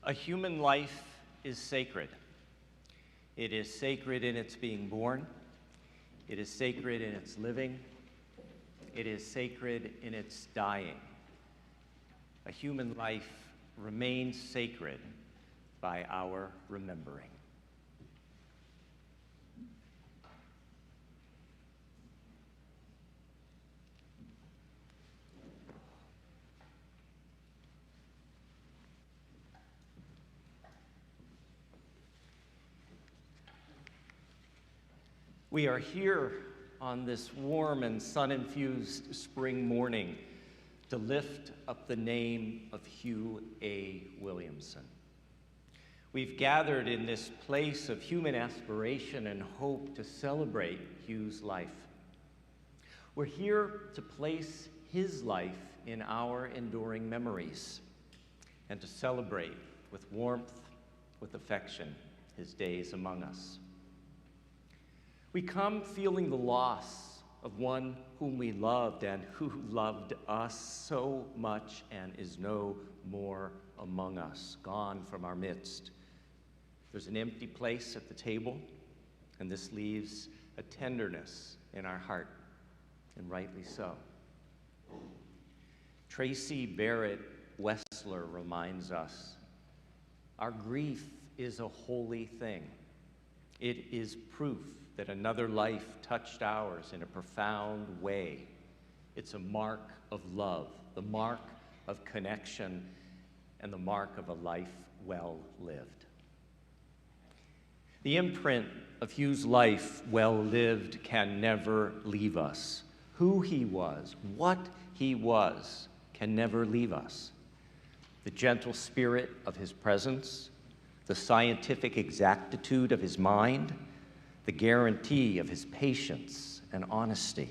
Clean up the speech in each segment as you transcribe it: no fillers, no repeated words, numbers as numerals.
A human life is sacred. It is sacred in its being born. It is sacred in its living. It is sacred in its dying. A human life remains sacred by our remembering. We are here on this warm and sun-infused spring morning to lift up the name of Hugh A. Williamson. We've gathered in this place of human aspiration and hope to celebrate Hugh's life. We're here to place his life in our enduring memories and to celebrate with warmth, with affection, his days among us. We come feeling the loss of one whom we loved and who loved us so much and is no more among us, gone from our midst. There's an empty place at the table, and this leaves a tenderness in our heart, and rightly so. Tracy Barrett Wessler reminds us, our grief is a holy thing. It is proof that another life touched ours in a profound way. It's a mark of love, the mark of connection, and the mark of a life well lived. The imprint of Hugh's life well lived can never leave us. Who he was, what he was, can never leave us. The gentle spirit of his presence, the scientific exactitude of his mind, the guarantee of his patience and honesty,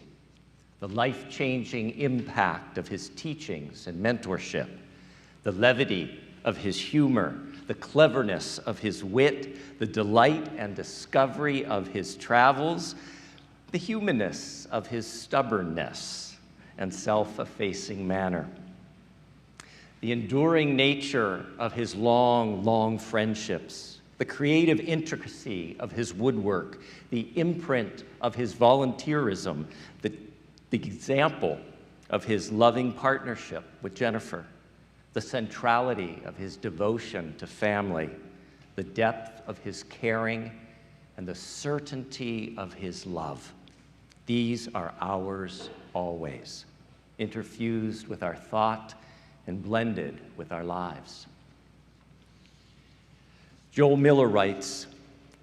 the life-changing impact of his teachings and mentorship, the levity of his humor, the cleverness of his wit, the delight and discovery of his travels, the humanness of his stubbornness and self-effacing manner, the enduring nature of his long friendships, the creative intricacy of his woodwork, the imprint of his volunteerism, the example of his loving partnership with Jennifer, the centrality of his devotion to family, the depth of his caring, and the certainty of his love. These are ours always, interfused with our thought and blended with our lives. Joel Miller writes,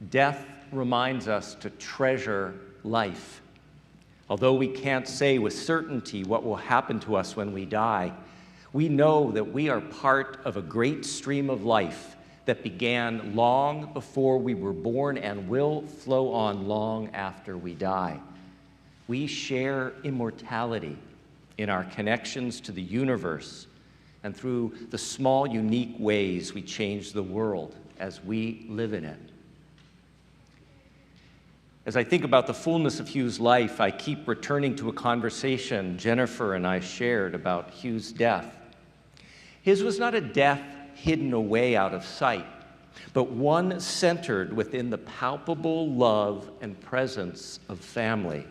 "Death reminds us to treasure life. Although we can't say with certainty what will happen to us when we die, we know that we are part of a great stream of life that began long before we were born and will flow on long after we die. We share immortality in our connections to the universe and through the small, unique ways we change the world as we live in it." As I think about the fullness of Hugh's life, I keep returning to a conversation Jennifer and I shared about Hugh's death. His was not a death hidden away out of sight, but one centered within the palpable love and presence of family.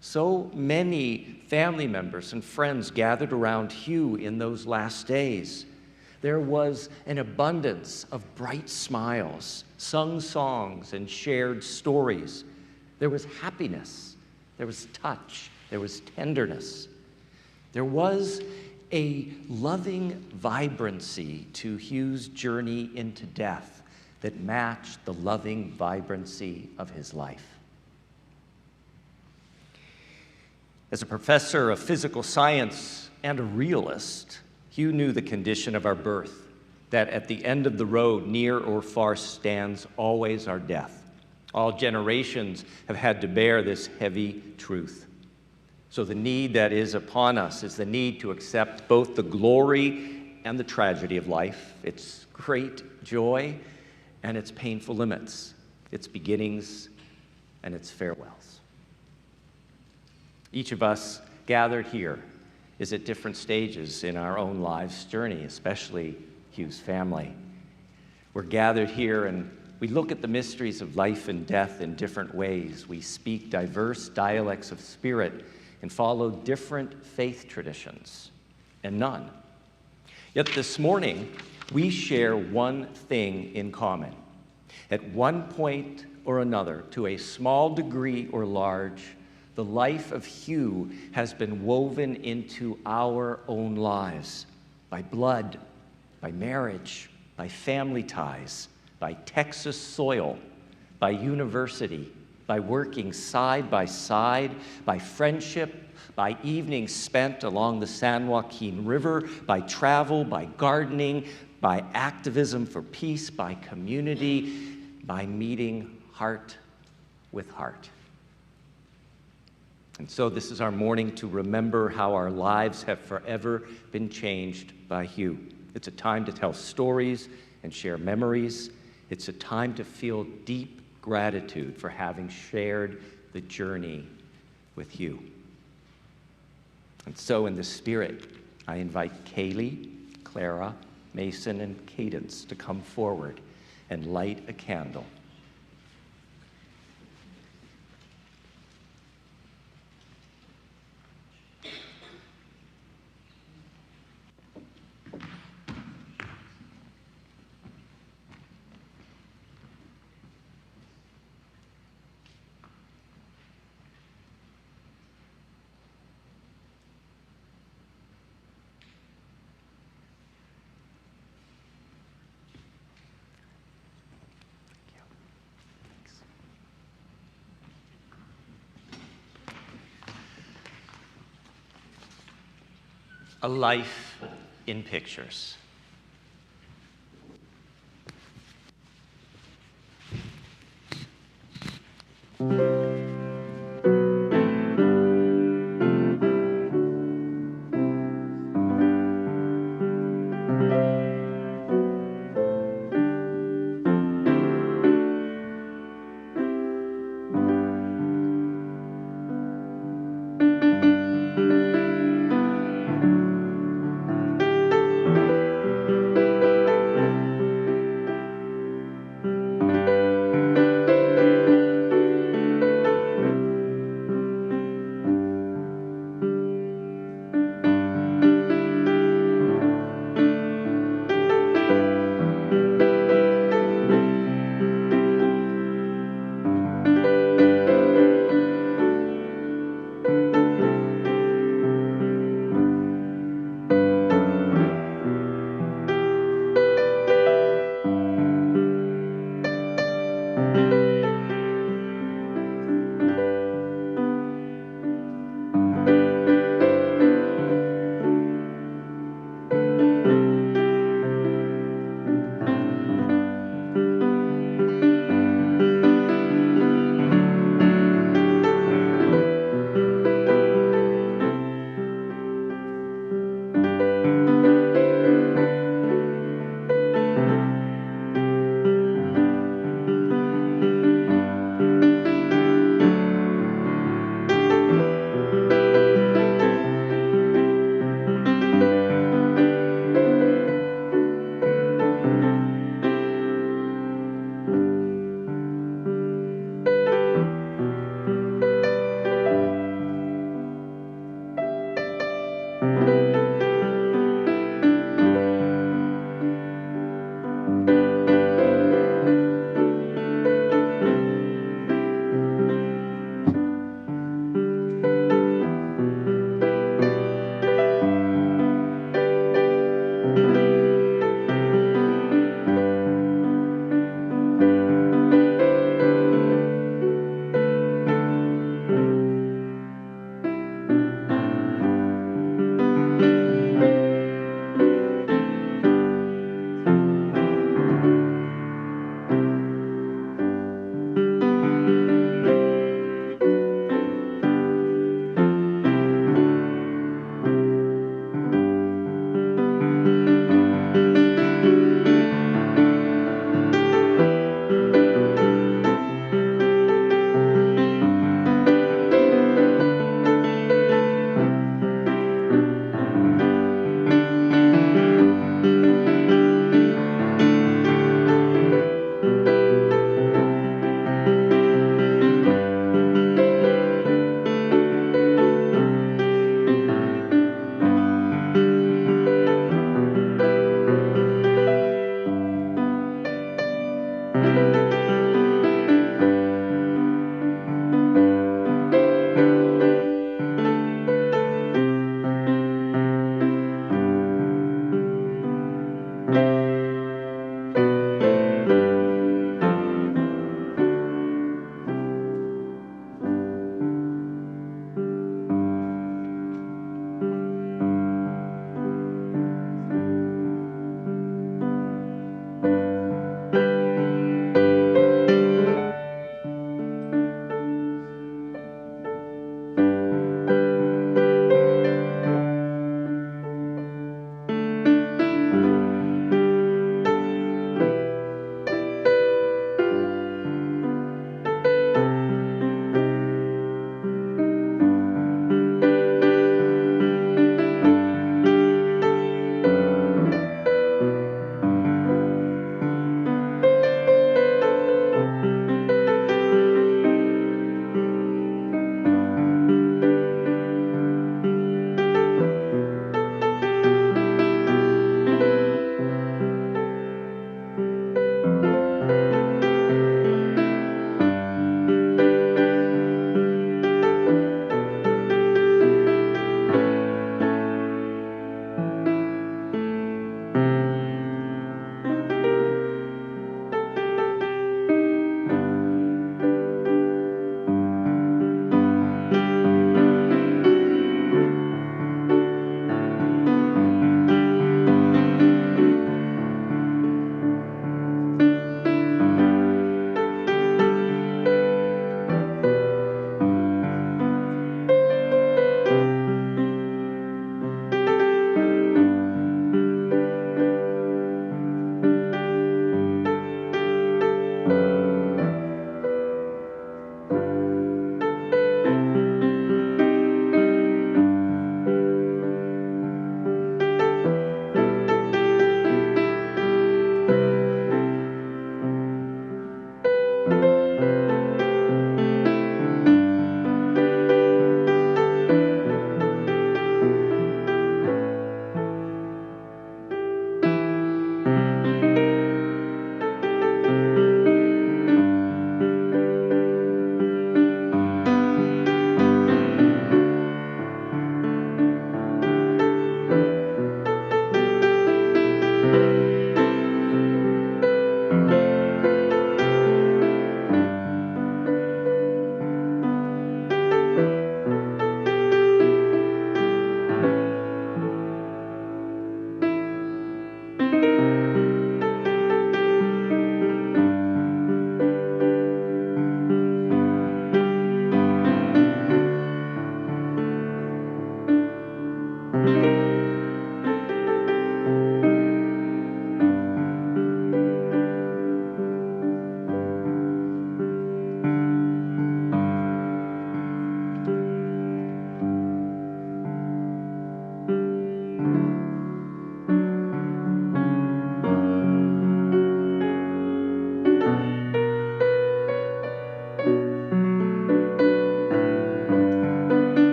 So many family members and friends gathered around Hugh in those last days. There was an abundance of bright smiles, sung songs, and shared stories. There was happiness, there was touch, there was tenderness. There was a loving vibrancy to Hugh's journey into death that matched the loving vibrancy of his life. As a professor of physical science and a realist, Hugh knew the condition of our birth, that at the end of the road, near or far, stands always our death. All generations have had to bear this heavy truth. So the need that is upon us is the need to accept both the glory and the tragedy of life, its great joy and its painful limits, its beginnings and its farewells. Each of us gathered here is at different stages in our own lives' journey, especially Hugh's family. We're gathered here and we look at the mysteries of life and death in different ways. We speak diverse dialects of spirit and follow different faith traditions, and none. Yet this morning, we share one thing in common. At one point or another, to a small degree or large, the life of Hugh has been woven into our own lives by blood, by marriage, by family ties, by Texas soil, by university, by working side by side, by friendship, by evenings spent along the San Joaquin River, by travel, by gardening, by activism for peace, by community, by meeting heart with heart. And so this is our morning to remember how our lives have forever been changed by Hugh. It's a time to tell stories and share memories. It's a time to feel deep gratitude for having shared the journey with Hugh. And so in the spirit, I invite Kaylee, Clara, Mason, and Cadence to come forward and light a candle. A life in pictures.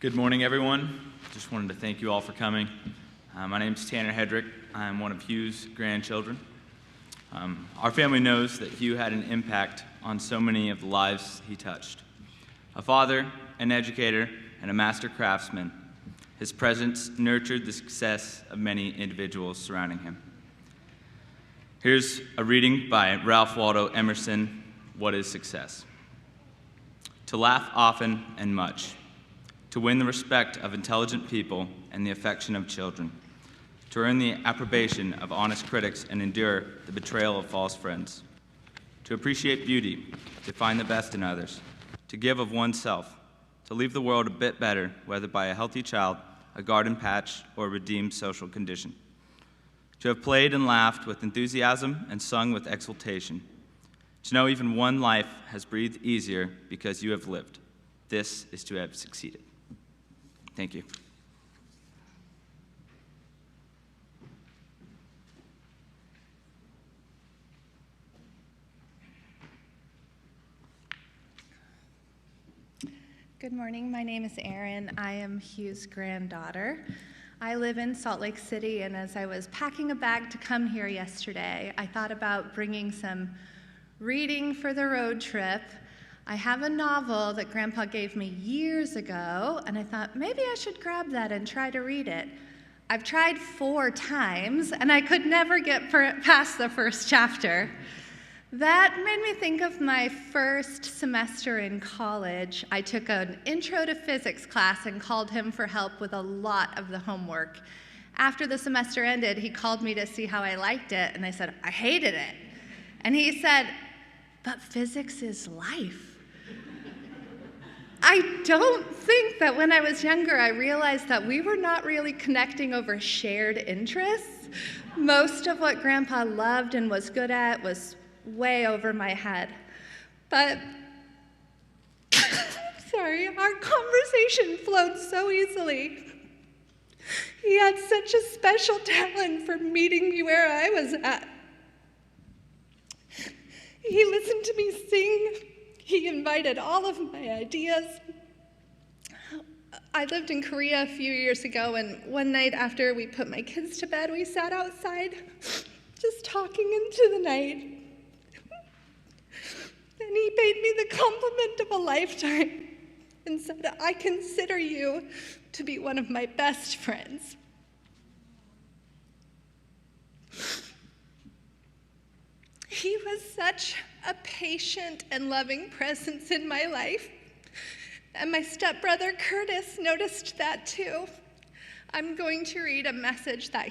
Good morning, everyone. Just wanted to thank you all for coming. My name is Tanner Hedrick. I'm one of Hugh's grandchildren. Our family knows that Hugh had an impact on so many of the lives he touched. A father, an educator, and a master craftsman, his presence nurtured the success of many individuals surrounding him. Here's a reading by Ralph Waldo Emerson, What is Success? To laugh often and much, to win the respect of intelligent people and the affection of children, to earn the approbation of honest critics and endure the betrayal of false friends, to appreciate beauty, to find the best in others, to give of oneself, to leave the world a bit better, whether by a healthy child, a garden patch, or a redeemed social condition, to have played and laughed with enthusiasm and sung with exultation, to know even one life has breathed easier because you have lived. This is to have succeeded. Thank you. Good morning. My name is Erin. I am Hugh's granddaughter. I live in Salt Lake City, and as I was packing a bag to come here yesterday, I thought about bringing some reading for the road trip. I have a novel that Grandpa gave me years ago, and I thought maybe I should grab that and try to read it. I've tried 4 times, and I could never get past the first chapter. That made me think of my first semester in college. I took an intro to physics class and called him for help with a lot of the homework. After the semester ended, he called me to see how I liked it, and I said, I hated it. And he said, but physics is life. I don't think that when I was younger, I realized that we were not really connecting over shared interests. Most of what Grandpa loved and was good at was way over my head. But, sorry, our conversation flowed so easily. He had such a special talent for meeting me where I was at. He listened to me sing. He invited all of my ideas. I lived in Korea a few years ago, and one night after we put my kids to bed, we sat outside, just talking into the night. And he paid me the compliment of a lifetime and said, I consider you to be one of my best friends. He was such a patient and loving presence in my life. And my stepbrother Curtis noticed that too. I'm going to read a message that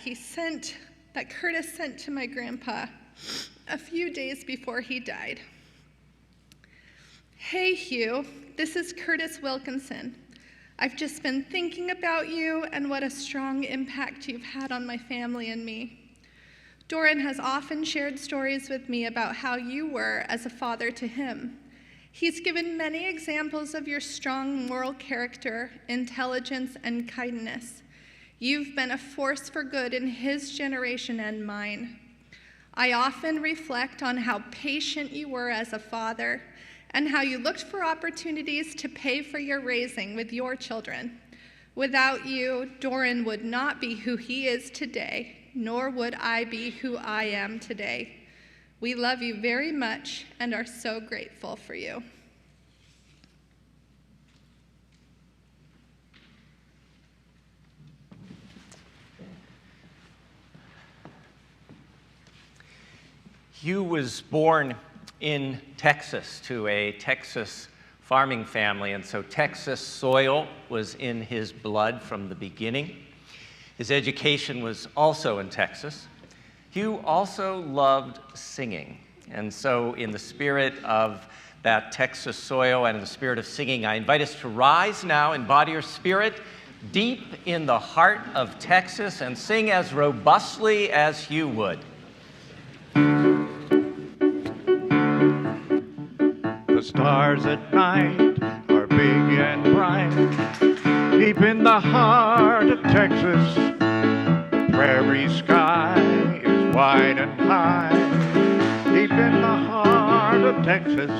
Curtis sent to my grandpa a few days before he died. Hey Hugh, this is Curtis Wilkinson. I've just been thinking about you and what a strong impact you've had on my family and me. Doran has often shared stories with me about how you were as a father to him. He's given many examples of your strong moral character, intelligence, and kindness. You've been a force for good in his generation and mine. I often reflect on how patient you were as a father and how you looked for opportunities to pay for your raising with your children. Without you, Doran would not be who he is today, nor would I be who I am today. We love you very much and are so grateful for you. Hugh was born in Texas to a Texas farming family, and so Texas soil was in his blood from the beginning. His education was also in Texas. Hugh also loved singing, and so in the spirit of that Texas soil and in the spirit of singing, I invite us to rise now, embody your spirit deep in the heart of Texas, and sing as robustly as Hugh would. The stars at night are big and bright, deep in the heart of Texas. The prairie sky is wide and high, deep in the heart of Texas.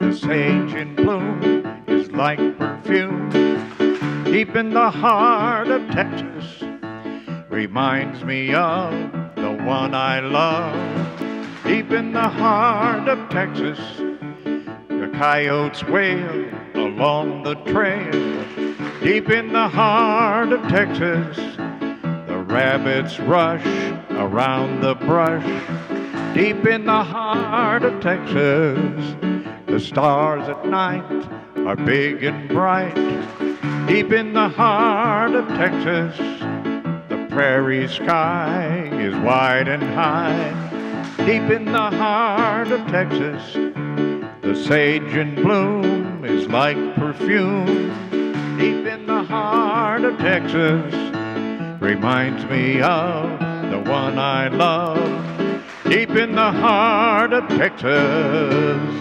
The sage in bloom is like perfume, deep in the heart of Texas. Reminds me of the one I love. Deep in the heart of Texas, the coyotes wail along the trail. Deep in the heart of Texas, the rabbits rush around the brush. Deep in the heart of Texas, the stars at night are big and bright. Deep in the heart of Texas, the prairie sky is wide and high. Deep in the heart of Texas, the sage in bloom is like perfume. Deep in the heart of Texas, reminds me of the one I love. Deep in the heart of Texas.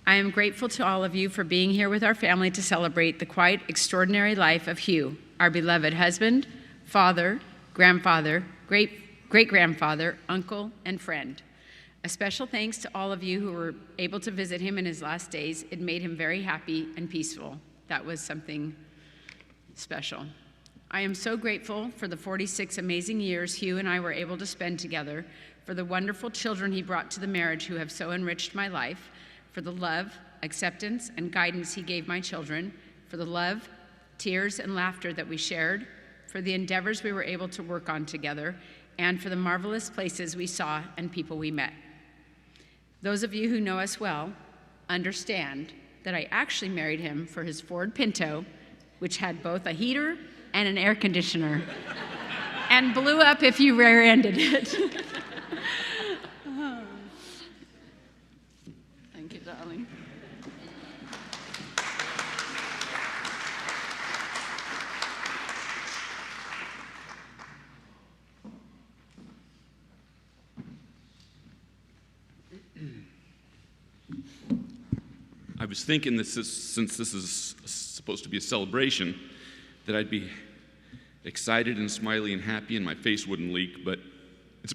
I am grateful to all of you for being here with our family to celebrate the quite extraordinary life of Hugh, our beloved husband, father, grandfather, great-grandfather, uncle, and friend. A special thanks to all of you who were able to visit him in his last days. It made him very happy and peaceful. That was something special. I am so grateful for the 46 amazing years Hugh and I were able to spend together, for the wonderful children he brought to the marriage who have so enriched my life, for the love, acceptance, and guidance he gave my children, for the love, tears, and laughter that we shared, for the endeavors we were able to work on together, and for the marvelous places we saw and people we met. Those of you who know us well understand that I actually married him for his Ford Pinto, which had both a heater and an air conditioner, and blew up if you rear-ended it. Thank you, darling. I was thinking that since this is supposed to be a celebration, that I'd be excited and smiley and happy and my face wouldn't leak, but it's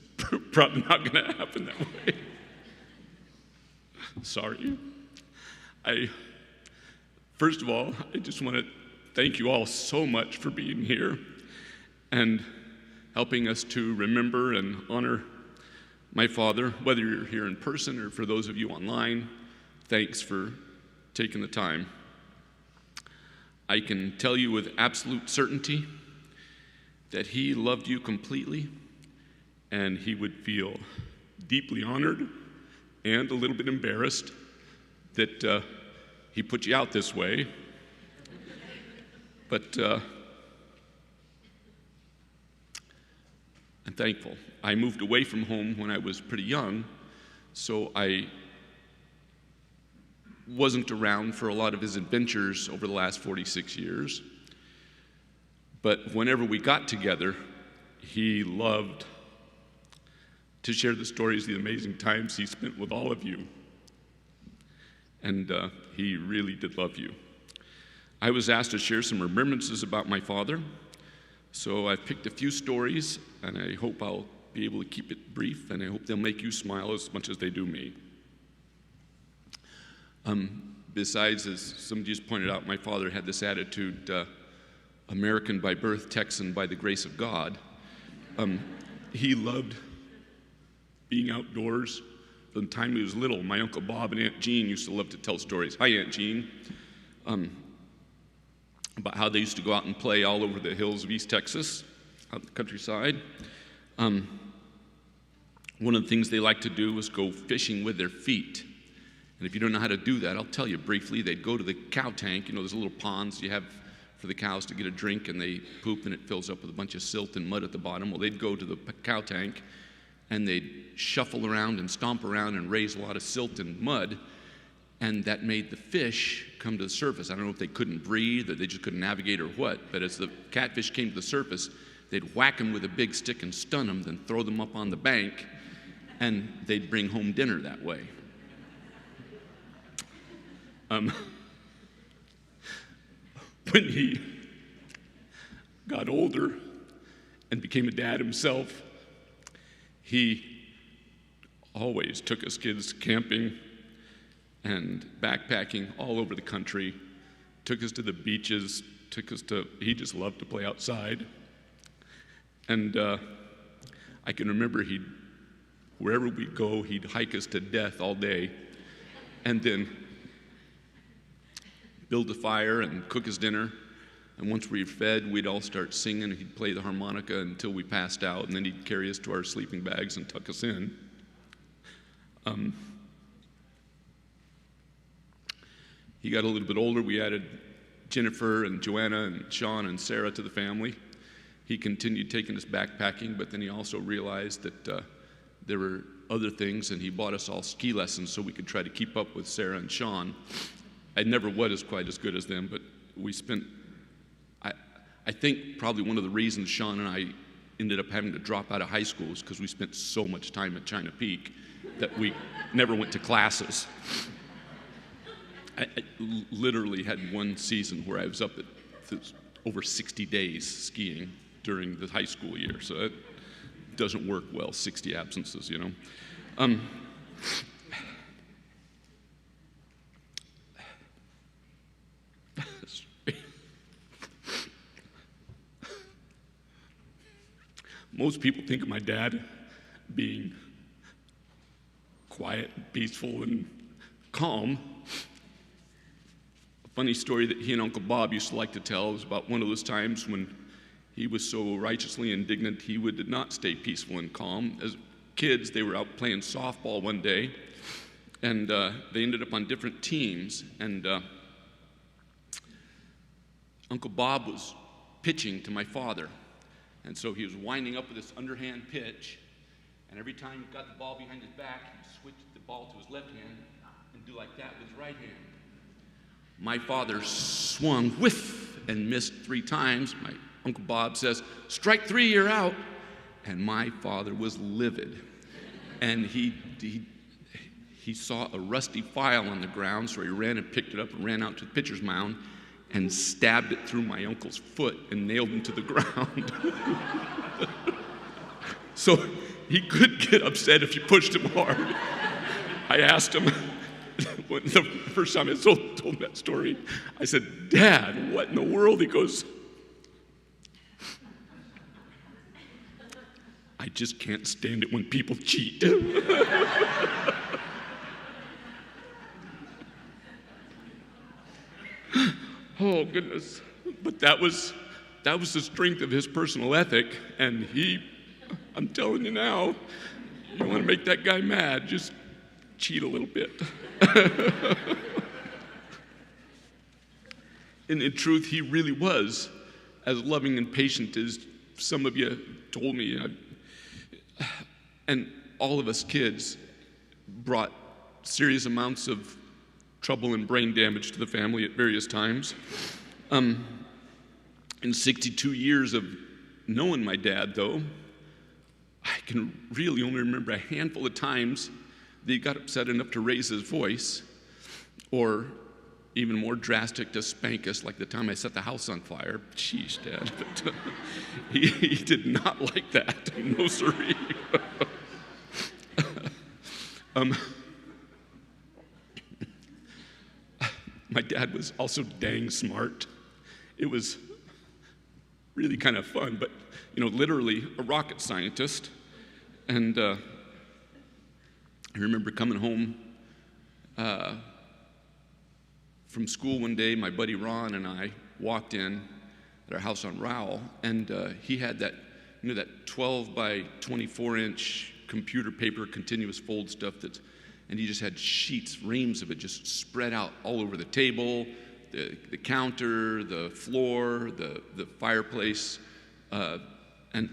probably not going to happen that way. Sorry. First of all, I just want to thank you all so much for being here and helping us to remember and honor my father, whether you're here in person or for those of you online. Thanks for taking the time. I can tell you with absolute certainty that he loved you completely, and he would feel deeply honored and a little bit embarrassed that he put you out this way. But I'm thankful. I moved away from home when I was pretty young, so I wasn't around for a lot of his adventures over the last 46 years. But whenever we got together, he loved to share the stories, the amazing times he spent with all of you. And he really did love you. I was asked to share some remembrances about my father, so I've picked a few stories, and I hope I'll be able to keep it brief, and I hope they'll make you smile as much as they do me. Besides, as somebody just pointed out, my father had this attitude, American by birth, Texan by the grace of God. He loved being outdoors. From the time he was little, my Uncle Bob and Aunt Jean used to love to tell stories. Hi, Aunt Jean. About how they used to go out and play all over the hills of East Texas, out in the countryside. One of the things they like to do is go fishing with their feet. And if you don't know how to do that, I'll tell you briefly. They'd go to the cow tank. You know, there's little ponds you have for the cows to get a drink, and they poop, and it fills up with a bunch of silt and mud at the bottom. Well, they'd go to the cow tank, and they'd shuffle around and stomp around and raise a lot of silt and mud, and that made the fish come to the surface. I don't know if they couldn't breathe or they just couldn't navigate or what, but as the catfish came to the surface, they'd whack them with a big stick and stun them, then throw them up on the bank, and they'd bring home dinner that way. When he got older and became a dad himself, he always took us kids camping and backpacking all over the country, took us to the beaches, he just loved to play outside. And I can remember wherever we'd go, he'd hike us to death all day, and then build a fire and cook us dinner. And once we were fed, we'd all start singing. He'd play the harmonica until we passed out, and then he'd carry us to our sleeping bags and tuck us in. He got a little bit older. We added Jennifer and Joanna and Sean and Sarah to the family. He continued taking us backpacking, but then he also realized that there were other things, and he bought us all ski lessons so we could try to keep up with Sarah and Sean. I never was quite as good as them, but we spent, I think probably one of the reasons Sean and I ended up having to drop out of high school is because we spent so much time at China Peak that we never went to classes. I literally had one season where I was up at over 60 days skiing during the high school year, so it doesn't work well, 60 absences, you know. Most people think of my dad being quiet, peaceful, and calm. A funny story that he and Uncle Bob used to like to tell was about one of those times when he was so righteously indignant he did not stay peaceful and calm. As kids, they were out playing softball one day, and they ended up on different teams, and Uncle Bob was pitching to my father. And so he was winding up with this underhand pitch, and every time he got the ball behind his back, he'd switch the ball to his left hand and do like that with his right hand. My father swung, whiff, and missed 3 times. My Uncle Bob says, "Strike 3, you're out." And my father was livid. And he saw a rusty file on the ground, so he ran and picked it up and ran out to the pitcher's mound and stabbed it through my uncle's foot and nailed him to the ground. So he could get upset if you pushed him hard. I asked him, the first time I told him that story, I said, "Dad, what in the world?" He goes, "I just can't stand it when people cheat." Oh, goodness. But that was the strength of his personal ethic, and I'm telling you now, you want to make that guy mad, just cheat a little bit. And in truth, he really was as loving and patient as some of you told me. And all of us kids brought serious amounts of trouble and brain damage to the family at various times. In 62 years of knowing my dad, though, I can really only remember a handful of times that he got upset enough to raise his voice, or even more drastic, to spank us, like the time I set the house on fire. Jeez, Dad. But, he did not like that. No, sirree. My dad was also dang smart. It was really kind of fun, but, literally a rocket scientist. And I remember coming home from school one day. My buddy Ron and I walked in at our house on Rowell, and he had that that 12 by 24 inch computer paper continuous fold stuff and he just had sheets, reams of it just spread out all over the table, the counter, the floor, the fireplace. And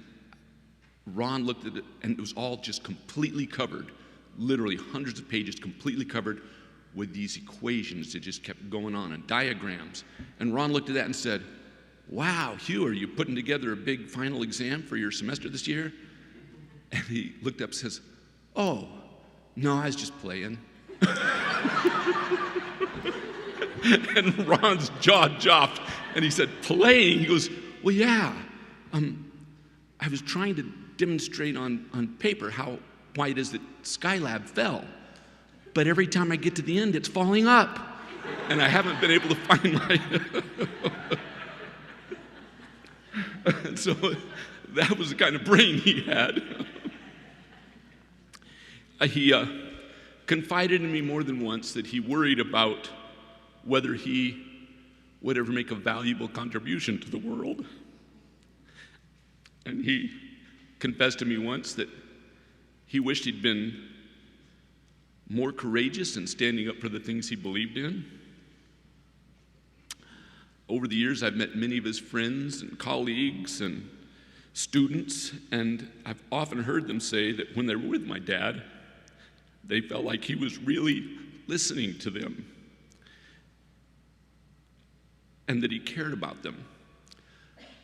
Ron looked at it, and it was all just completely covered, literally hundreds of pages completely covered with these equations that just kept going on and diagrams. And Ron looked at that and said, "Wow, Hugh, are you putting together a big final exam for your semester this year?" And he looked up and says, "Oh, no, I was just playing." And Ron's jaw dropped, and he said, "Playing?" He goes, "Well, yeah. I was trying to demonstrate on paper why it is that Skylab fell. But every time I get to the end, it's falling up. And I haven't been able to find my..." And so that was the kind of brain he had. He confided in me more than once that he worried about whether he would ever make a valuable contribution to the world. And he confessed to me once that he wished he'd been more courageous in standing up for the things he believed in. Over the years, I've met many of his friends and colleagues and students, and I've often heard them say that when they were with my dad, they felt like he was really listening to them and that he cared about them.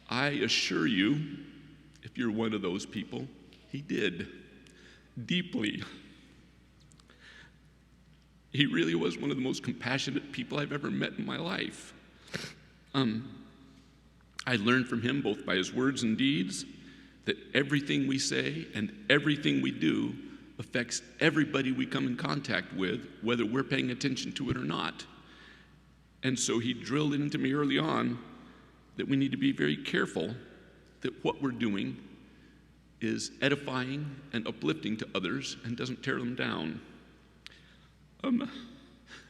I assure you, if you're one of those people, he did, deeply. He really was one of the most compassionate people I've ever met in my life. I learned from him, both by his words and deeds, that everything we say and everything we do affects everybody we come in contact with, whether we're paying attention to it or not. And so he drilled it into me early on that we need to be very careful that what we're doing is edifying and uplifting to others and doesn't tear them down.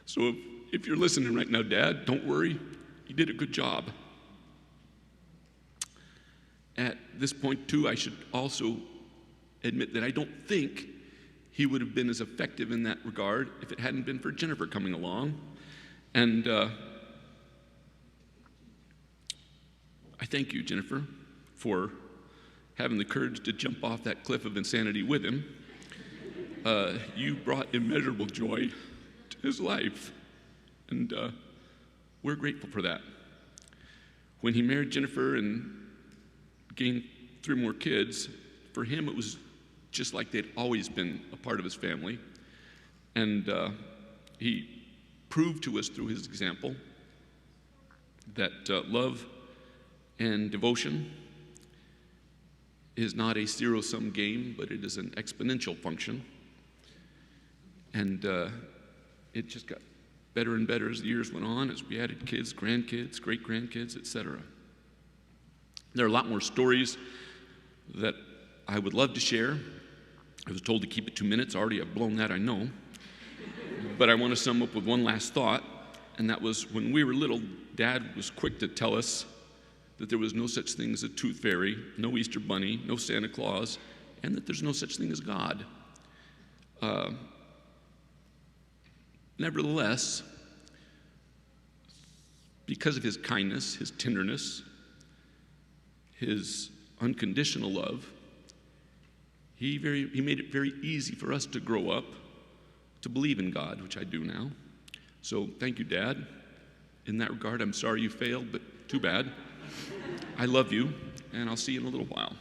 So if you're listening right now, Dad, don't worry. You did a good job. At this point, too, I should also admit that I don't think he would have been as effective in that regard if it hadn't been for Jennifer coming along. And I thank you, Jennifer, for having the courage to jump off that cliff of insanity with him. You brought immeasurable joy to his life, and we're grateful for that. When he married Jennifer and gained 3 more kids, for him it was just like they'd always been a part of his family. And he proved to us through his example that love and devotion is not a zero-sum game, but it is an exponential function. And it just got better and better as the years went on, as we added kids, grandkids, great-grandkids, etc. There are a lot more stories that I would love to share. I was told to keep it 2 minutes. Already I've blown that, I know. But I want to sum up with one last thought, and that was when we were little, Dad was quick to tell us that there was no such thing as a tooth fairy, no Easter bunny, no Santa Claus, and that there's no such thing as God. Nevertheless, because of his kindness, his tenderness, his unconditional love, he made it very easy for us to grow up to believe in God, which I do now. So thank you, Dad. In that regard, I'm sorry you failed, but too bad. I love you, and I'll see you in a little while.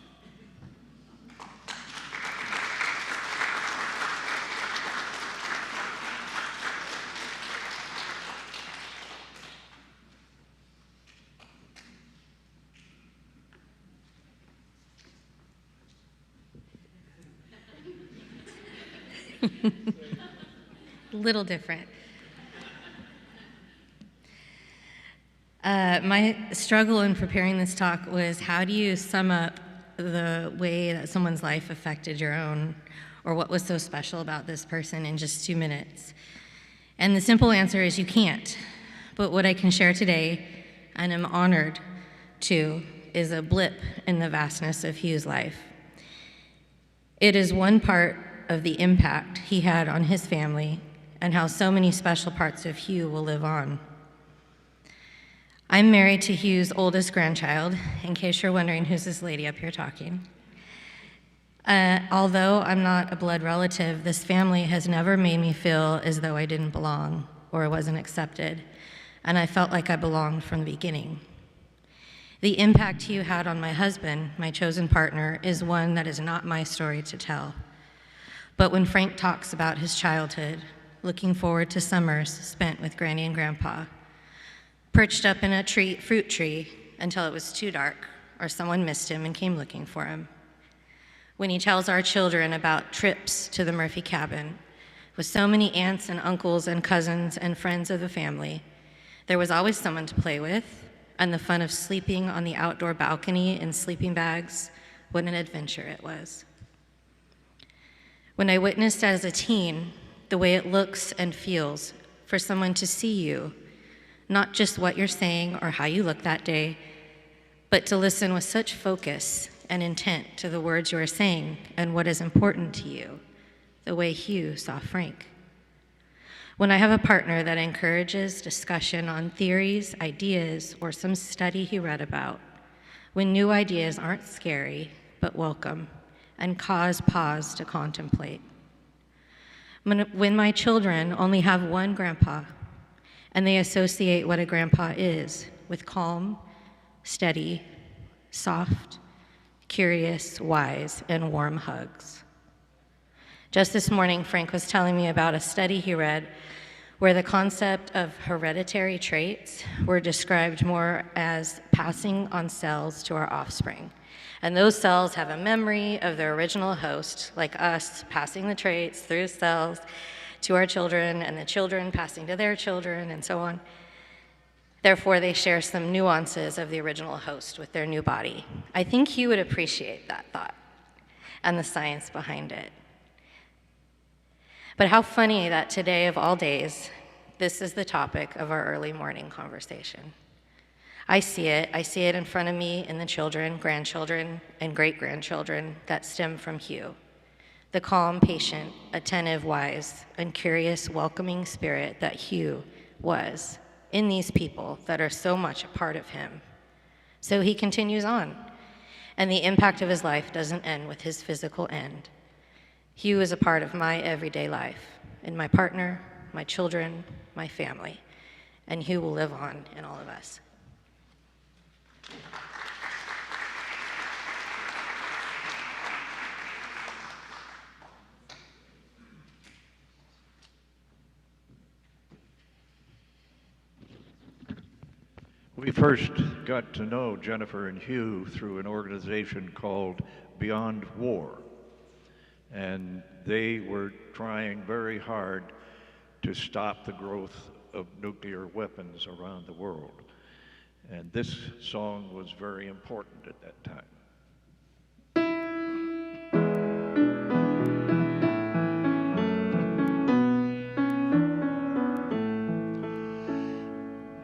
Little different. My struggle in preparing this talk was, how do you sum up the way that someone's life affected your own, or what was so special about this person, in just 2 minutes? And the simple answer is you can't. But what I can share today, and I'm honored to, is a blip in the vastness of Hugh's life. It is one part of the impact he had on his family and how so many special parts of Hugh will live on. I'm married to Hugh's oldest grandchild, in case you're wondering who's this lady up here talking. Although I'm not a blood relative, this family has never made me feel as though I didn't belong or I wasn't accepted, and I felt like I belonged from the beginning. The impact Hugh had on my husband, my chosen partner, is one that is not my story to tell. But when Frank talks about his childhood, looking forward to summers spent with Granny and Grandpa, perched up in a fruit tree until it was too dark or someone missed him and came looking for him. When he tells our children about trips to the Murphy cabin with so many aunts and uncles and cousins and friends of the family, there was always someone to play with, and the fun of sleeping on the outdoor balcony in sleeping bags, what an adventure it was. When I witnessed as a teen the way it looks and feels for someone to see you, not just what you're saying or how you look that day, but to listen with such focus and intent to the words you are saying and what is important to you, the way Hugh saw Frank. When I have a partner that encourages discussion on theories, ideas, or some study he read about, when new ideas aren't scary, but welcome, and cause pause to contemplate. When my children only have one grandpa, and they associate what a grandpa is with calm, steady, soft, curious, wise, and warm hugs. Just this morning, Frank was telling me about a study he read where the concept of hereditary traits were described more as passing on cells to our offspring. And those cells have a memory of their original host, like us passing the traits through cells to our children, and the children passing to their children, and so on. Therefore, they share some nuances of the original host with their new body. I think Hugh would appreciate that thought and the science behind it. But how funny that today of all days, this is the topic of our early morning conversation. I see it in front of me in the children, grandchildren, and great-grandchildren that stem from Hugh. The calm, patient, attentive, wise, and curious, welcoming spirit that Hugh was in these people that are so much a part of him. So he continues on, and the impact of his life doesn't end with his physical end. Hugh is a part of my everyday life, in my partner, my children, my family, and Hugh will live on in all of us. We first got to know Jennifer and Hugh through an organization called Beyond War. And they were trying very hard to stop the growth of nuclear weapons around the world. And this song was very important at that time.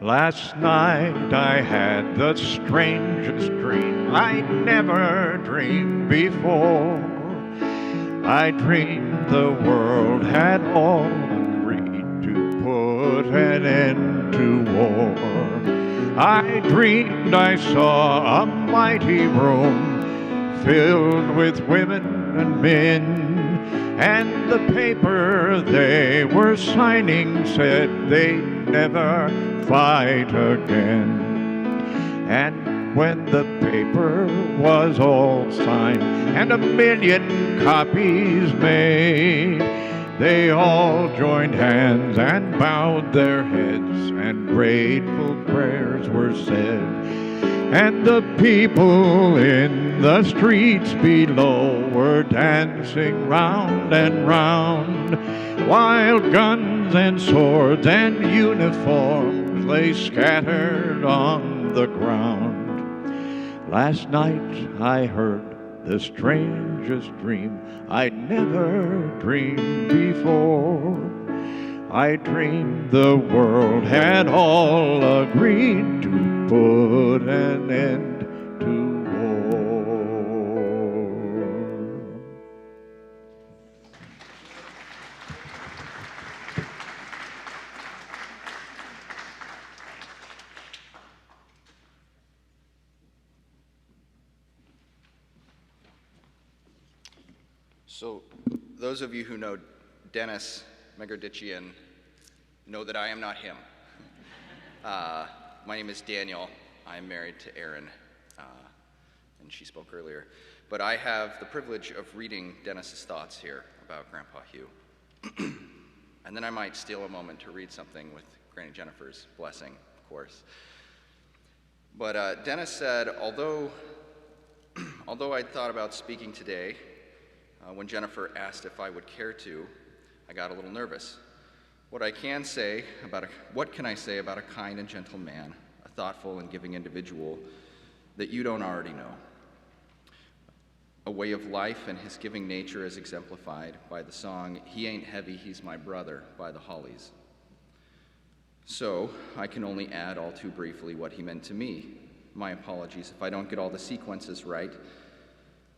Last night I had the strangest dream I'd never dreamed before. I dreamed the world had all agreed to put an end to war. I dreamed I saw a mighty room filled with women and men, and the paper they were signing said they'd never fight again. And when the paper was all signed and 1,000,000 copies made, they all joined hands and bowed their heads, and grateful prayers were said. And the people in the streets below were dancing round and round, while guns and swords and uniforms lay scattered on the ground. Last night I heard the strangest dream I'd never dreamed before. I dreamed the world had all agreed to put an end to So those of you who know Dennis Megarditchian know that I am not him. My name is Daniel. I'm married to Erin, and she spoke earlier. But I have the privilege of reading Dennis's thoughts here about Grandpa Hugh. And then I might steal a moment to read something with Granny Jennifer's blessing, of course. But Dennis said, although I'd thought about speaking today, when Jennifer asked if I would care to, I got a little nervous. What can I say about a kind and gentle man, a thoughtful and giving individual that you don't already know? A way of life and his giving nature is exemplified by the song, "He Ain't Heavy, He's My Brother" by the Hollies. So, I can only add all too briefly what he meant to me. My apologies if I don't get all the sequences right.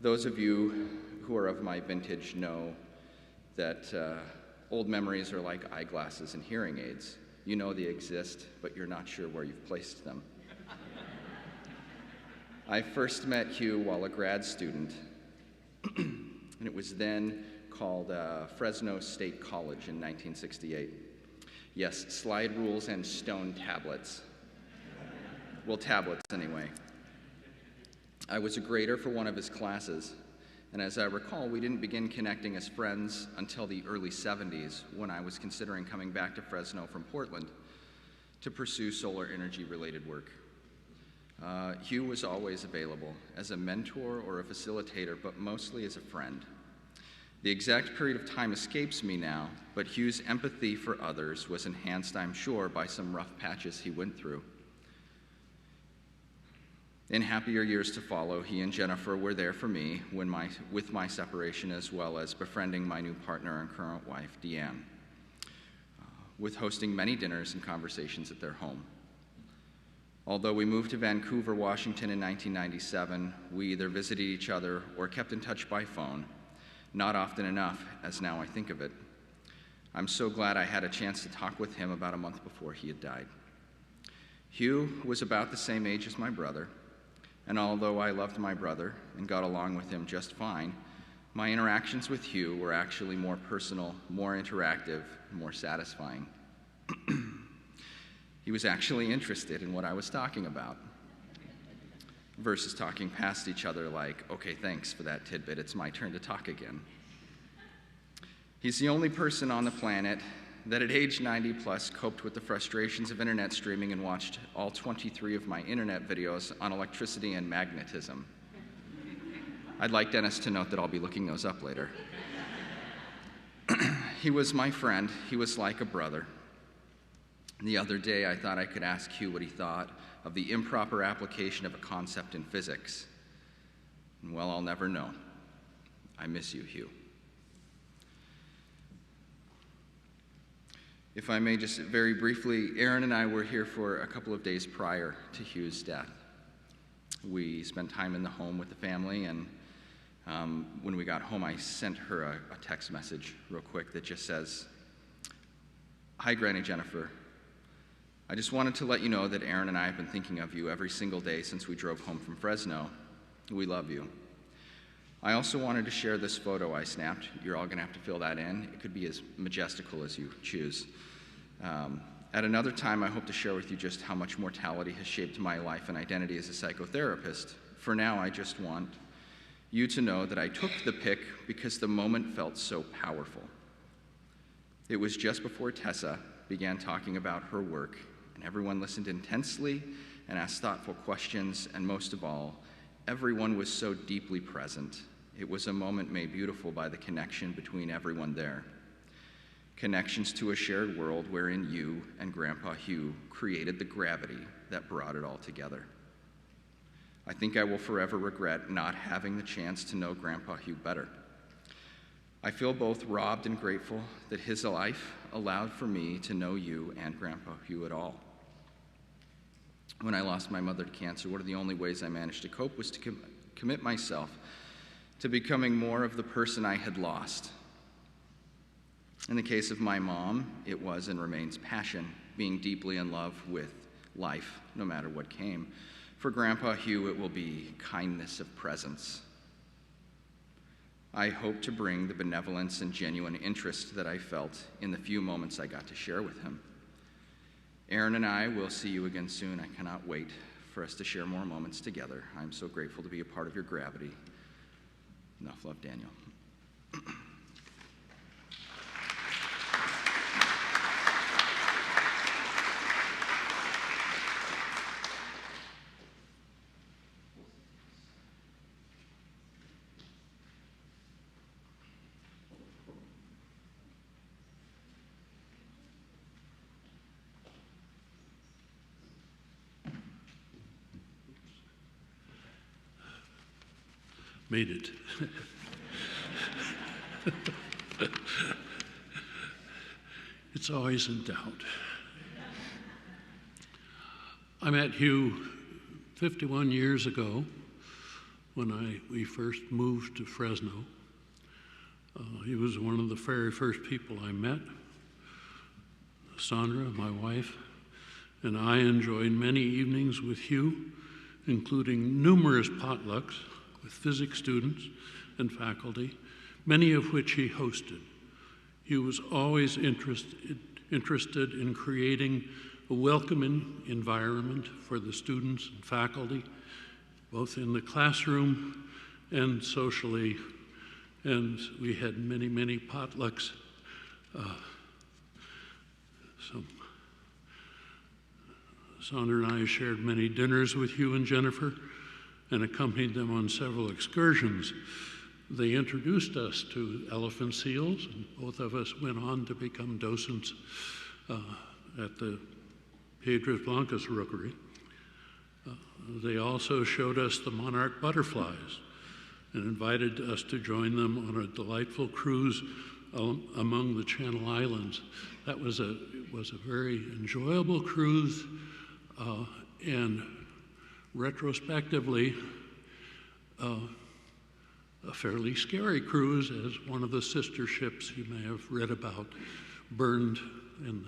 Those of you who are of my vintage know that old memories are like eyeglasses and hearing aids. You know they exist, but you're not sure where you've placed them. I first met Hugh while a grad student, and it was then called Fresno State College in 1968. Yes, slide rules and stone tablets. Well, tablets anyway. I was a grader for one of his classes, and as I recall, we didn't begin connecting as friends until the early 70s when I was considering coming back to Fresno from Portland to pursue solar energy-related work. Hugh was always available as a mentor or a facilitator, but mostly as a friend. The exact period of time escapes me now, but Hugh's empathy for others was enhanced, I'm sure, by some rough patches he went through. In happier years to follow, he and Jennifer were there for me with my separation, as well as befriending my new partner and current wife, Deanne, with hosting many dinners and conversations at their home. Although we moved to Vancouver, Washington in 1997, we either visited each other or kept in touch by phone, not often enough, as now I think of it. I'm so glad I had a chance to talk with him about a month before he had died. Hugh was about the same age as my brother, and although I loved my brother and got along with him just fine, my interactions with Hugh were actually more personal, more interactive, more satisfying. He was actually interested in what I was talking about, versus talking past each other like, okay, thanks for that tidbit, it's my turn to talk again. He's the only person on the planet that at age 90 plus coped with the frustrations of internet streaming and watched all 23 of my internet videos on electricity and magnetism. I'd like Dennis to note that I'll be looking those up later. He was my friend. He was like a brother. The other day, I thought I could ask Hugh what he thought of the improper application of a concept in physics. And well, I'll never know. I miss you, Hugh. If I may just very briefly, Erin and I were here for a couple of days prior to Hugh's death. We spent time in the home with the family, and when we got home, I sent her a text message real quick that just says, "Hi, Granny Jennifer. I just wanted to let you know that Erin and I have been thinking of you every single day since we drove home from Fresno. We love you. I also wanted to share this photo I snapped. You're all going to have to fill that in. It could be as majestical as you choose. At another time, I hope to share with you just how much mortality has shaped my life and identity as a psychotherapist. For now, I just want you to know that I took the pic because the moment felt so powerful. It was just before Tessa began talking about her work, and everyone listened intensely and asked thoughtful questions, and most of all, everyone was so deeply present. It was a moment made beautiful by the connection between everyone there. Connections to a shared world wherein you and Grandpa Hugh created the gravity that brought it all together. I think I will forever regret not having the chance to know Grandpa Hugh better. I feel both robbed and grateful that his life allowed for me to know you and Grandpa Hugh at all. When I lost my mother to cancer, one of the only ways I managed to cope was to commit myself to becoming more of the person I had lost. In the case of my mom, it was and remains passion, being deeply in love with life, no matter what came. For Grandpa Hugh, it will be kindness of presence. I hope to bring the benevolence and genuine interest that I felt in the few moments I got to share with him. Aaron and I will see you again soon. I cannot wait for us to share more moments together. I'm so grateful to be a part of your gravity. Enough love, Daniel. Made it. It's always in doubt. I met Hugh 51 years ago when we first moved to Fresno. He was one of the very first people I met. Sandra, my wife, and I enjoyed many evenings with Hugh, including numerous potlucks with physics students and faculty, many of which he hosted. He was always interested in creating a welcoming environment for the students and faculty, both in the classroom and socially. And we had many, many potlucks. Sandra and I shared many dinners with Hugh and Jennifer and accompanied them on several excursions. They introduced us to elephant seals, and both of us went on to become docents at the Piedras Blancas rookery. They also showed us the monarch butterflies and invited us to join them on a delightful cruise among the Channel Islands. That was a very enjoyable cruise, and retrospectively, a fairly scary cruise, as one of the sister ships you may have read about burned, and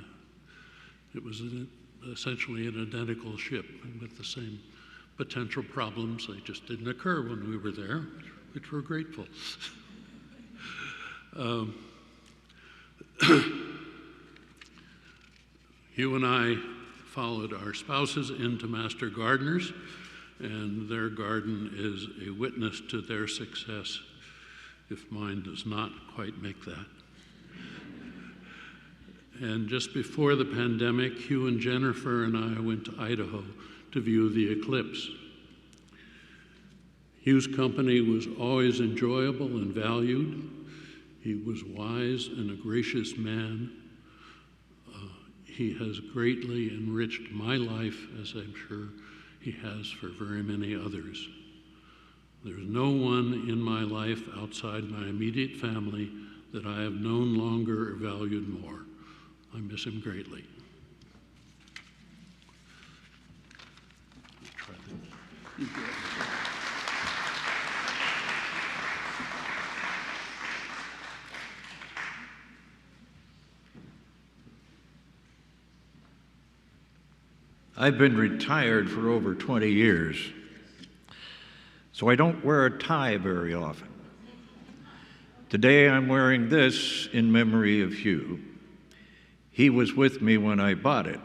it was essentially an identical ship with the same potential problems. They just didn't occur when we were there, which we're grateful. Hugh and I followed our spouses into Master Gardeners, and their garden is a witness to their success, if mine does not quite make that. And just before the pandemic, Hugh and Jennifer and I went to Idaho to view the eclipse. Hugh's company was always enjoyable and valued. He was wise and a gracious man. He has greatly enriched my life, as I'm sure he has for very many others. There's no one in my life outside my immediate family that I have known longer or valued more. I miss him greatly. I've been retired for over 20 years, so I don't wear a tie very often. Today I'm wearing this in memory of Hugh. He was with me when I bought it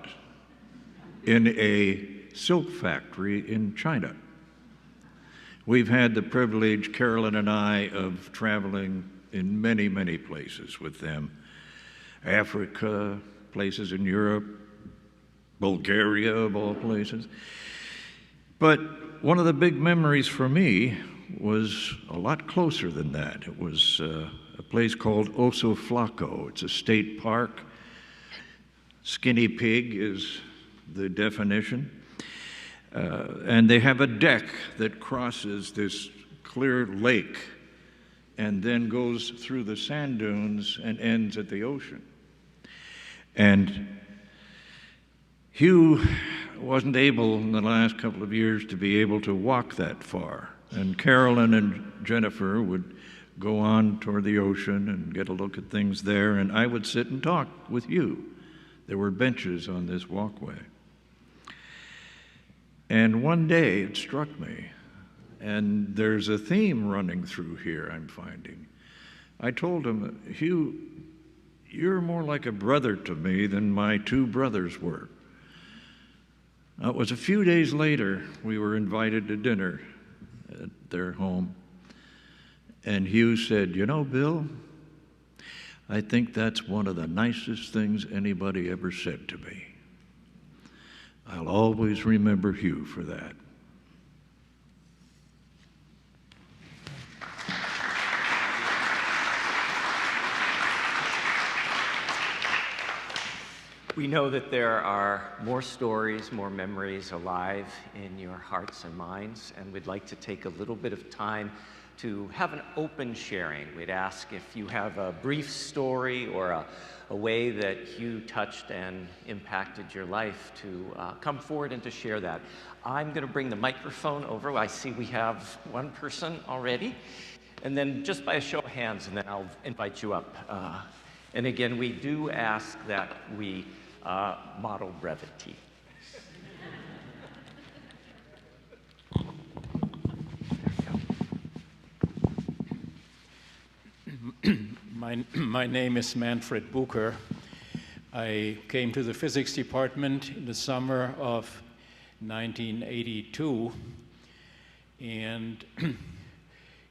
in a silk factory in China. We've had the privilege, Carolyn and I, of traveling in many, many places with them. Africa, places in Europe, Bulgaria, of all places. But one of the big memories for me was a lot closer than that. It was a place called Oso Flaco. It's a state park. Skinny pig is the definition. And they have a deck that crosses this clear lake and then goes through the sand dunes and ends at the ocean. And Hugh wasn't able in the last couple of years to be able to walk that far. And Carolyn and Jennifer would go on toward the ocean and get a look at things there, and I would sit and talk with Hugh. There were benches on this walkway. And one day it struck me, and there's a theme running through here I'm finding. I told him, Hugh, you're more like a brother to me than my two brothers were. It was a few days later, we were invited to dinner at their home. And Hugh said, you know, Bill, I think that's one of the nicest things anybody ever said to me. I'll always remember Hugh for that. We know that there are more stories, more memories alive in your hearts and minds, and we'd like to take a little bit of time to have an open sharing. We'd ask if you have a brief story or a way that Hugh touched and impacted your life to come forward and to share that. I'm going to bring the microphone over. I see we have one person already. And then just by a show of hands, and then I'll invite you up. And again, we do ask that we model brevity. My name is Manfred Bucher. I came to the physics department in the summer of 1982, and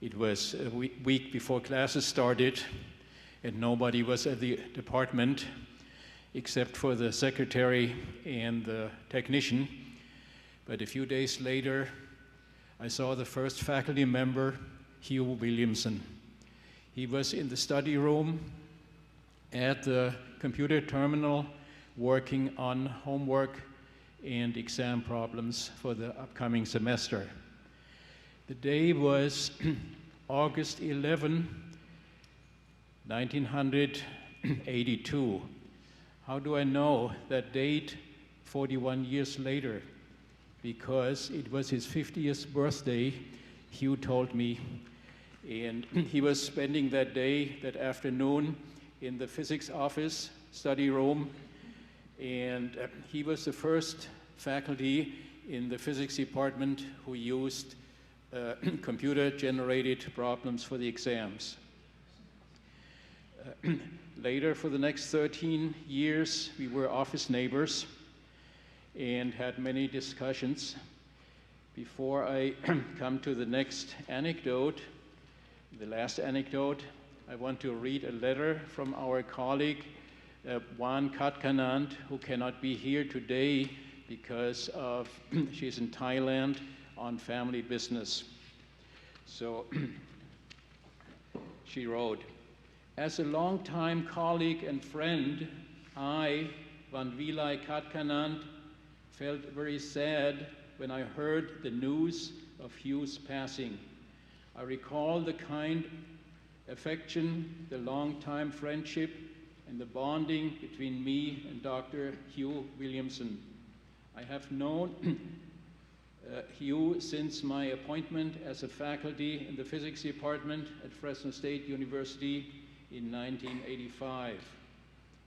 it was a week before classes started, and nobody was at the department except for the secretary and the technician. But a few days later, I saw the first faculty member, Hugh Williamson. He was in the study room at the computer terminal working on homework and exam problems for the upcoming semester. The day was August 11, 1982. How do I know that date 41 years later? Because it was his 50th birthday, Hugh told me. And he was spending that day, that afternoon, in the physics office, study room. And he was the first faculty in the physics department who used computer-generated problems for the exams. Later, for the next 13 years, we were office neighbors and had many discussions. Before I come to the next anecdote, the last anecdote, I want to read a letter from our colleague, Juan Katkanand, who cannot be here today because of she's in Thailand on family business. So she wrote, as a longtime colleague and friend, I, Van Vilai Katkanand, felt very sad when I heard the news of Hugh's passing. I recall the kind affection, the long-time friendship, and the bonding between me and Dr. Hugh Williamson. I have known Hugh since my appointment as a faculty in the physics department at Fresno State University in 1985.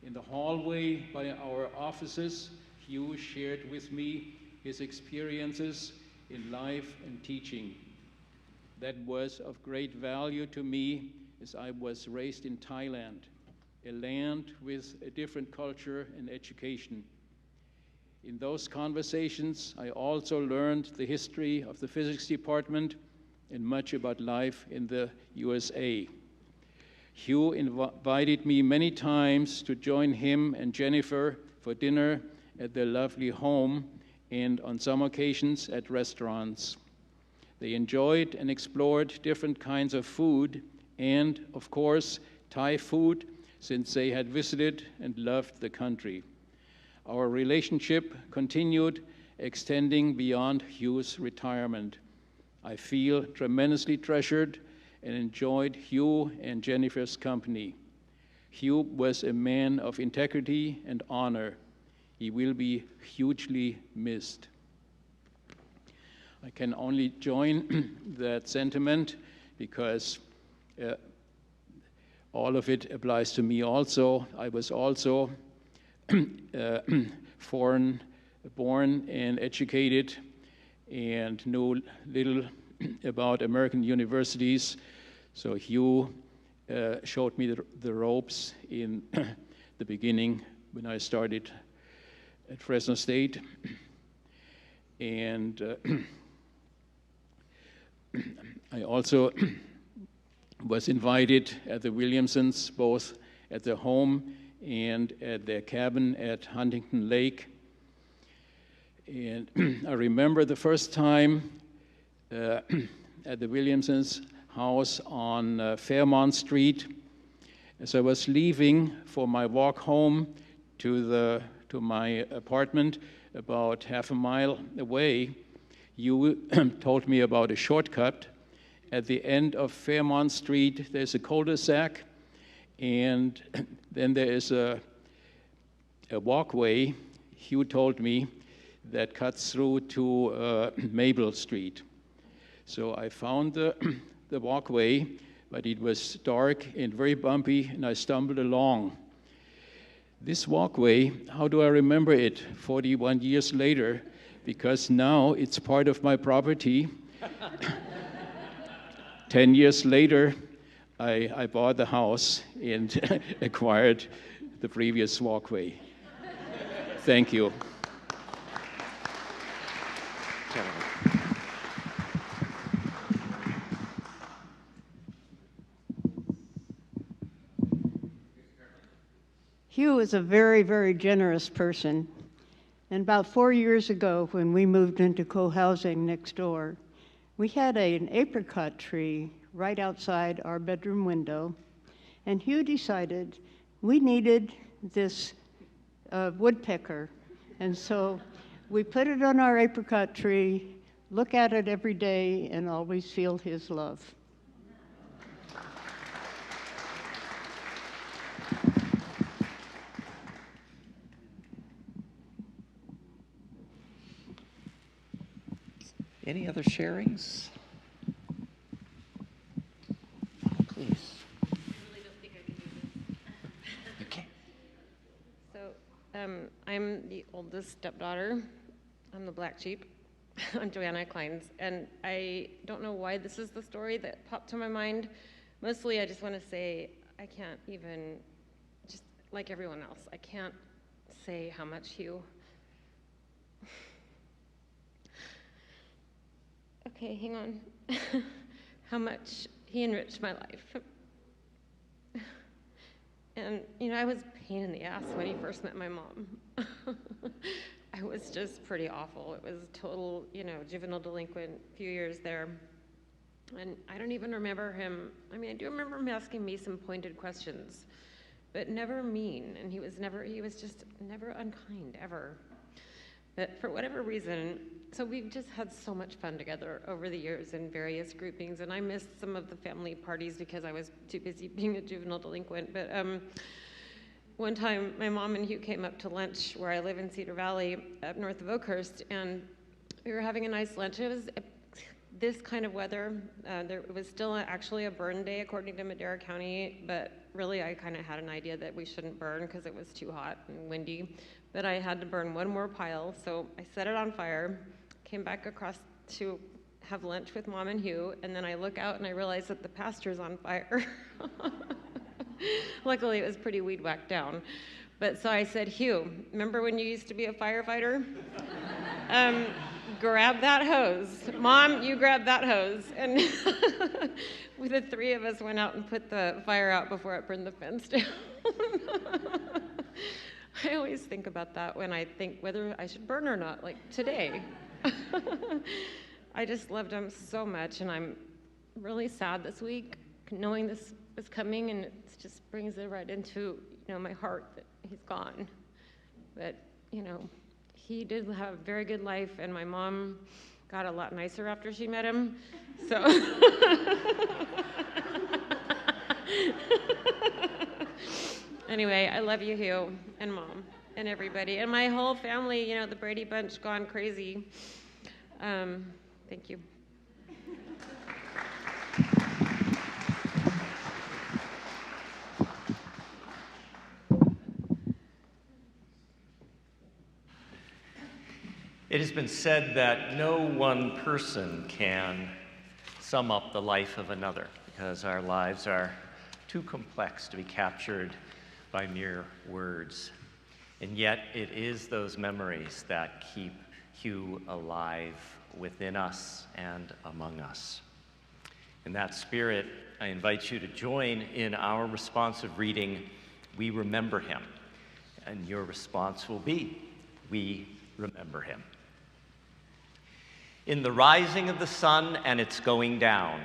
In the hallway by our offices, Hugh shared with me his experiences in life and teaching. That was of great value to me as I was raised in Thailand, a land with a different culture and education. In those conversations, I also learned the history of the physics department and much about life in the USA. Hugh invited me many times to join him and Jennifer for dinner at their lovely home and on some occasions at restaurants. They enjoyed and explored different kinds of food and, of course, Thai food, since they had visited and loved the country. Our relationship continued, extending beyond Hugh's retirement. I feel tremendously treasured and enjoyed Hugh and Jennifer's company. Hugh was a man of integrity and honor. He will be hugely missed. I can only join that sentiment because all of it applies to me also. I was also foreign born and educated and knew little about American universities. So Hugh showed me the ropes in the beginning when I started at Fresno State. And I also was invited at the Williamsons, both at their home and at their cabin at Huntington Lake. And I remember the first time at the Williamsons' house on Fairmont Street. As I was leaving for my walk home to my apartment, about half a mile away, you told me about a shortcut. At the end of Fairmont Street, there's a cul-de-sac, and then there is a walkway, Hugh told me, that cuts through to Maple Street. So I found the walkway, but it was dark and very bumpy, and I stumbled along. This walkway, how do I remember it 41 years later? Because now it's part of my property. 10 years later, I bought the house and acquired the previous walkway. Thank you. Hugh is a very, very generous person. And about 4 years ago, when we moved into co-housing next door, we had an apricot tree right outside our bedroom window. And Hugh decided we needed this woodpecker. And so we put it on our apricot tree, look at it every day, and always feel his love. Any other sharings? Please. I really don't think I can do this. Okay. So I'm the oldest stepdaughter. I'm the black sheep. I'm Joanna Klein's. And I don't know why this is the story that popped to my mind. Mostly I just want to say I can't even, just like everyone else, I can't say how much Hugh. Okay, hang on. How much he enriched my life. And, you know, I was a pain in the ass when he first met my mom. I was just pretty awful. It was total, you know, juvenile delinquent, few years there. And I don't even remember him. I mean, I do remember him asking me some pointed questions, but never mean. And he was just never unkind, ever. But for whatever reason, so we've just had so much fun together over the years in various groupings, and I missed some of the family parties because I was too busy being a juvenile delinquent. But one time, my mom and Hugh came up to lunch where I live in Cedar Valley, up north of Oakhurst, and we were having a nice lunch. It was this kind of weather. It was still actually a burn day according to Madera County, but really I kind of had an idea that we shouldn't burn because it was too hot and windy. But I had to burn one more pile, so I set it on fire, came back across to have lunch with Mom and Hugh, and then I look out and I realize that the pasture's on fire. Luckily, it was pretty weed whacked down. But so I said, Hugh, remember when you used to be a firefighter? Grab that hose. Mom, you grab that hose. And the three of us went out and put the fire out before it burned the fence down. I always think about that when I think whether I should burn or not, like today. I just loved him so much, and I'm really sad this week knowing this is coming, and it just brings it right into, you know, my heart that he's gone. But, you know, he did have a very good life, and my mom got a lot nicer after she met him, so. Anyway, I love you, Hugh, and Mom, and everybody, and my whole family, you know, the Brady Bunch gone crazy. Thank you. It has been said that no one person can sum up the life of another because our lives are too complex to be captured by mere words. And yet it is those memories that keep Hugh alive within us and among us. In that spirit, I invite you to join in our responsive reading, "We Remember Him." And your response will be, "We remember him." In the rising of the sun and its going down,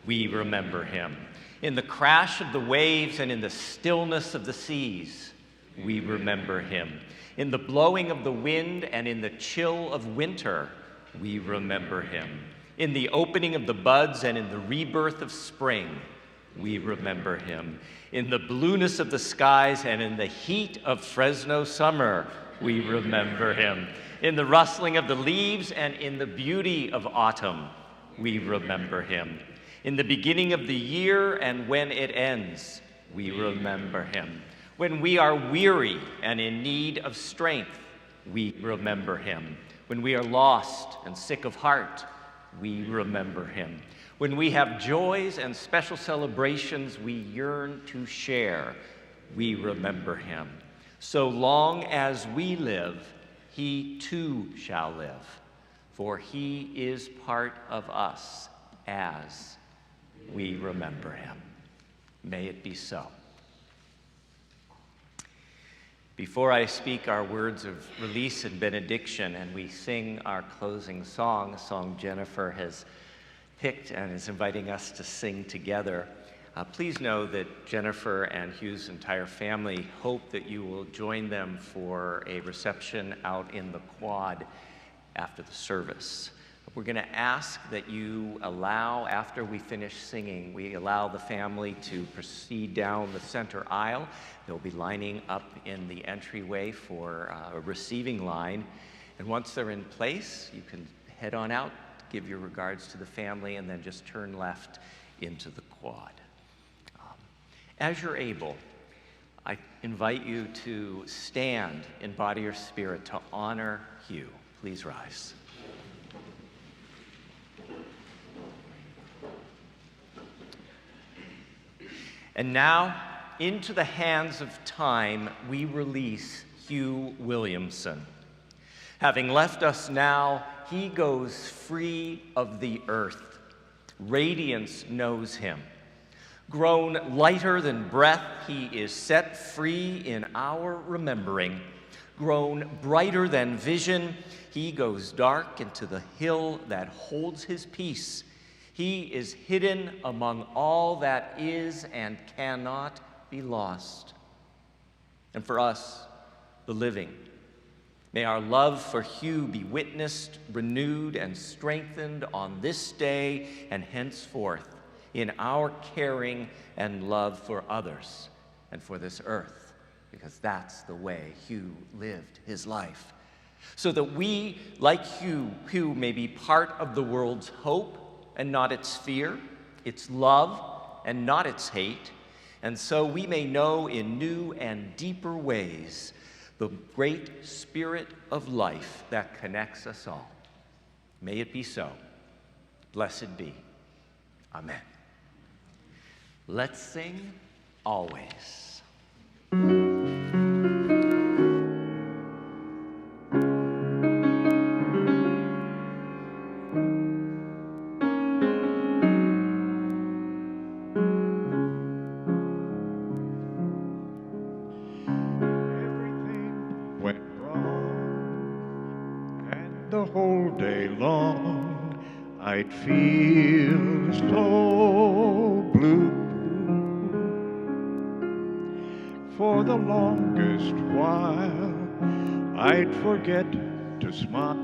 we remember him. In the crash of the waves and in the stillness of the seas, we remember him. In the blowing of the wind and in the chill of winter, we remember him. In the opening of the buds and in the rebirth of spring, we remember him. In the blueness of the skies and in the heat of Fresno summer, we remember him. In the rustling of the leaves and in the beauty of autumn, we remember him. In the beginning of the year and when it ends, we remember him. When we are weary and in need of strength, we remember him. When we are lost and sick of heart, we remember him. When we have joys and special celebrations we yearn to share, we remember him. So long as we live, he too shall live, for he is part of us as we remember him. May it be so. Before I speak our words of release and benediction and we sing our closing song, a song Jennifer has picked and is inviting us to sing together, please know that Jennifer and Hugh's entire family hope that you will join them for a reception out in the quad after the service. We're going to ask that you allow, after we finish singing, we allow the family to proceed down the center aisle. They'll be lining up in the entryway for a receiving line. And once they're in place, you can head on out, give your regards to the family, and then just turn left into the quad. As you're able, I invite you to stand in body or spirit to honor Hugh. Please rise. And now, into the hands of time, we release Hugh Williamson. Having left us now, he goes free of the earth. Radiance knows him. Grown lighter than breath, he is set free in our remembering. Grown brighter than vision, he goes dark into the hill that holds his peace. He is hidden among all that is and cannot be lost. And for us, the living, may our love for Hugh be witnessed, renewed, and strengthened on this day and henceforth in our caring and love for others and for this earth, because that's the way Hugh lived his life. So that we, like Hugh may be part of the world's hope and not its fear, its love and not its hate, and so we may know in new and deeper ways the great spirit of life that connects us all. May it be so. Blessed be. Amen. Let's sing always. I'd feel so blue for the longest while. I'd forget to smile.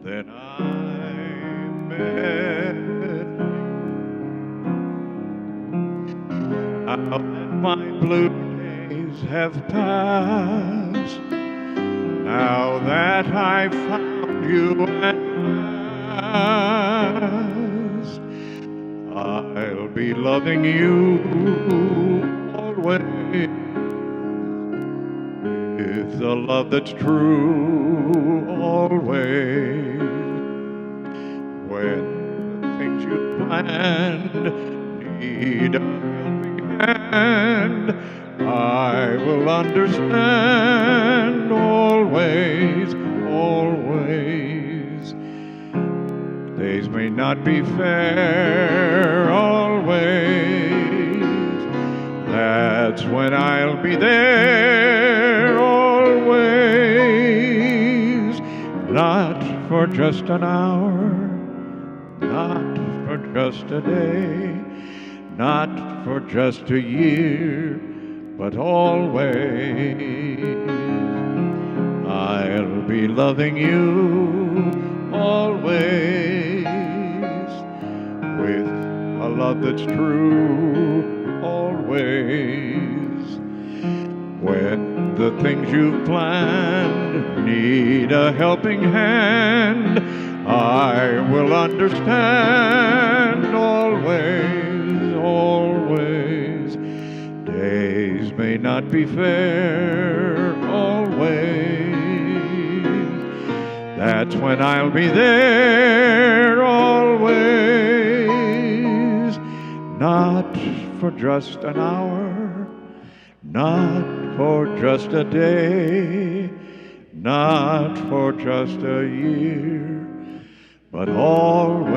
Then I met you. Now that my blue days have passed, now that I've found you at last, I'll be loving you always with the love that's true always. When the things you planned need, I'll be hand. I will understand always, always. Days may not be fair always. That's when I'll be there always. Not for just an hour, not for just a day, not for just a year, but always. I'll be loving you always, with a love that's true always. When the things you've planned need a helping hand, I will understand always, always. Days may not be fair always. That's when I'll be there always. Not for just an hour, not for just a day, not for just a year, but always.